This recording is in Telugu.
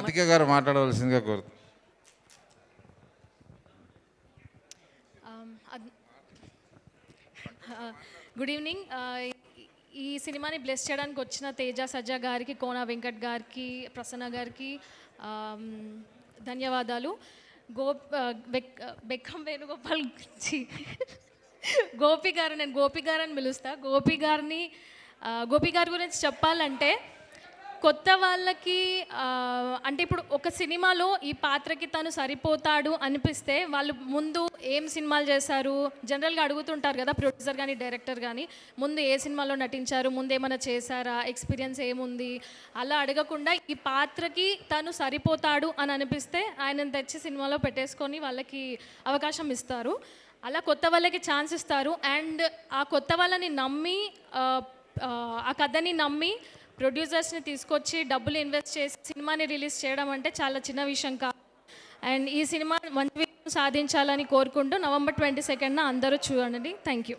రాధిక గారు మాట్లాడవలసిందిగా కోరుతున్నాను. Good evening. ఈ సినిమాని బ్లెస్ చేయడానికి వచ్చిన తేజ సజ్జా గారికి, కోన వెంకట్ గారికి, ప్రసన్న గారికి ధన్యవాదాలు. బెక్కం వేణుగోపాల్ గోపి గారు, నేను గోపి గారు అని పిలుస్తా. గోపి గారి గురించి చెప్పాలంటే కొత్త వాళ్ళకి అంటే ఇప్పుడు ఒక సినిమాలో ఈ పాత్రకి తను సరిపోతాడు అనిపిస్తే వాళ్ళు ముందు ఏం సినిమాలు చేశారు జనరల్గా అడుగుతుంటారు కదా ప్రొడ్యూసర్ కానీ డైరెక్టర్ కానీ, ముందు ఏ సినిమాలో నటించారు, ముందు ఏమైనా చేశారా, ఎక్స్పీరియన్స్ ఏముంది, అలా అడగకుండా ఈ పాత్రకి తను సరిపోతాడు అని అనిపిస్తే ఆయనను తెచ్చి సినిమాలో పెట్టేసుకొని వాళ్ళకి అవకాశం ఇస్తారు. అలా కొత్త వాళ్ళకి ఛాన్స్ ఇస్తారు. అండ్ ఆ కొత్త వాళ్ళని నమ్మి ఆ కథని నమ్మి ప్రొడ్యూసర్స్ని తీసుకొచ్చి డబ్బులు ఇన్వెస్ట్ చేసి సినిమాని రిలీజ్ చేయడం అంటే చాలా చిన్న విషయం కాదు. అండ్ ఈ సినిమా మంచి విజయం సాధించాలని కోరుకుంటూ November 22న అందరూ చూడండి. Thank you.